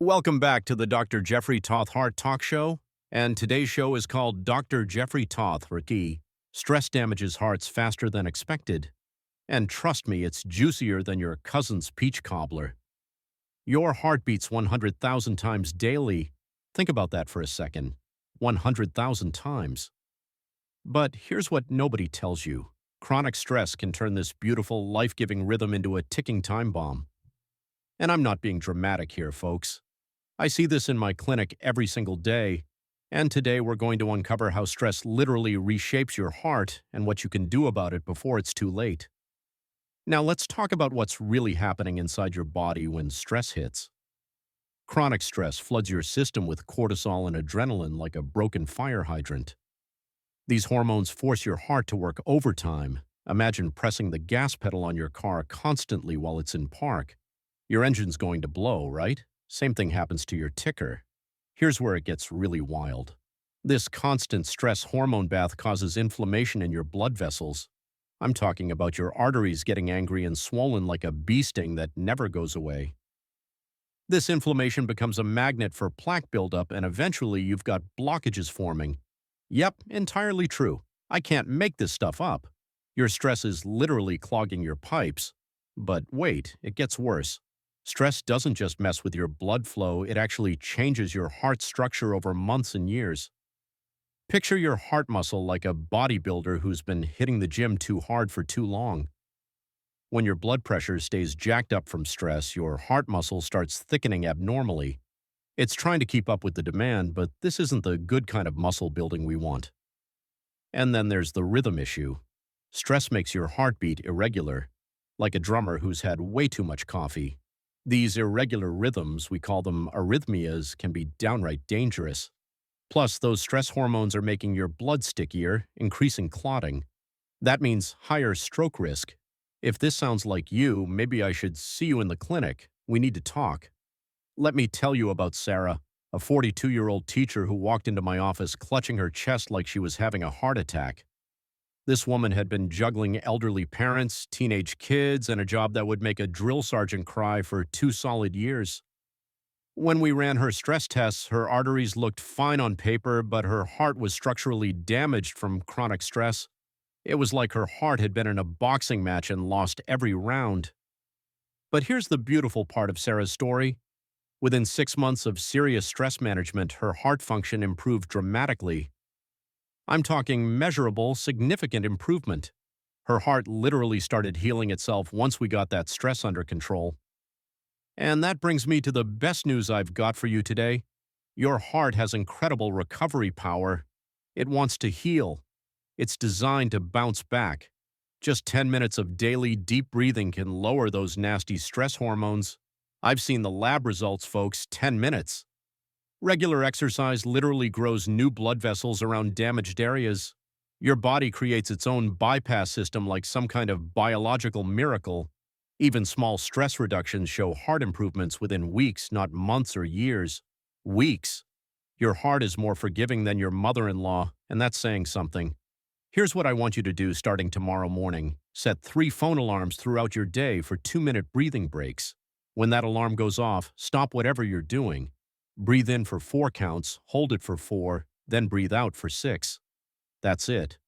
Welcome back to the Dr. Jeffrey Tauth Heart Talk Show, and today's show is called Dr. Jeffrey Tauth Rookie. Stress damages hearts faster than expected. And trust me, it's juicier than your cousin's peach cobbler. Your heart beats 100,000 times daily. Think about that for a second. 100,000 times. But here's what nobody tells you. Chronic stress can turn this beautiful, life-giving rhythm into a ticking time bomb. And I'm not being dramatic here, folks. I see this in my clinic every single day, and today we're going to uncover how stress literally reshapes your heart and what you can do about it before it's too late. Now let's talk about what's really happening inside your body when stress hits. Chronic stress floods your system with cortisol and adrenaline like a broken fire hydrant. These hormones force your heart to work overtime. Imagine pressing the gas pedal on your car constantly while it's in park. Your engine's going to blow, right? Same thing happens to your ticker. Here's where it gets really wild. This constant stress hormone bath causes inflammation in your blood vessels. I'm talking about your arteries getting angry and swollen like a bee sting that never goes away. This inflammation becomes a magnet for plaque buildup, and eventually you've got blockages forming. Yep, entirely true. I can't make this stuff up. Your stress is literally clogging your pipes. But wait, it gets worse. Stress doesn't just mess with your blood flow, it actually changes your heart structure over months and years. Picture your heart muscle like a bodybuilder who's been hitting the gym too hard for too long. When your blood pressure stays jacked up from stress, your heart muscle starts thickening abnormally. It's trying to keep up with the demand, but this isn't the good kind of muscle building we want. And then there's the rhythm issue. Stress makes your heartbeat irregular, like a drummer who's had way too much coffee. These irregular rhythms, we call them arrhythmias, can be downright dangerous. Plus, those stress hormones are making your blood stickier, increasing clotting. That means higher stroke risk. If this sounds like you, maybe I should see you in the clinic. We need to talk. Let me tell you about Sarah, a 42-year-old teacher who walked into my office clutching her chest like she was having a heart attack. This woman had been juggling elderly parents, teenage kids, and a job that would make a drill sergeant cry for 2 solid years. When we ran her stress tests, her arteries looked fine on paper, but her heart was structurally damaged from chronic stress. It was like her heart had been in a boxing match and lost every round. But here's the beautiful part of Sarah's story. Within 6 months of serious stress management, her heart function improved dramatically. I'm talking measurable, significant improvement. Her heart literally started healing itself once we got that stress under control. And that brings me to the best news I've got for you today. Your heart has incredible recovery power. It wants to heal. It's designed to bounce back. Just 10 minutes of daily deep breathing can lower those nasty stress hormones. I've seen the lab results, folks, 10 minutes. Regular exercise literally grows new blood vessels around damaged areas. Your body creates its own bypass system like some kind of biological miracle. Even small stress reductions show heart improvements within weeks, not months or years. Weeks. Your heart is more forgiving than your mother-in-law, and that's saying something. Here's what I want you to do starting tomorrow morning. Set 3 phone alarms throughout your day for 2-minute breathing breaks. When that alarm goes off, stop whatever you're doing. Breathe in for 4 counts, hold it for 4, then breathe out for 6. That's it.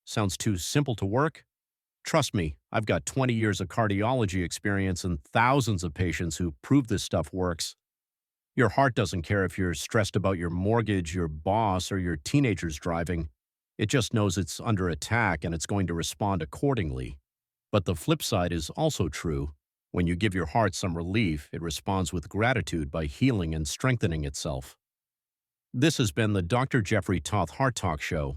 Sounds too simple to work? Trust me, I've got 20 years of cardiology experience and thousands of patients who prove this stuff works. Your heart doesn't care if you're stressed about your mortgage, your boss, or your teenagers driving. It just knows it's under attack and it's going to respond accordingly. But the flip side is also true. When you give your heart some relief, it responds with gratitude by healing and strengthening itself. This has been the Dr. Jeffrey Tauth Heart Talk Show.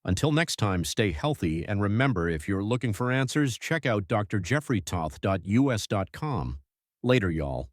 Until next time, stay healthy, and remember, if you're looking for answers, check out drjeffreytauth.us.com. Later, y'all.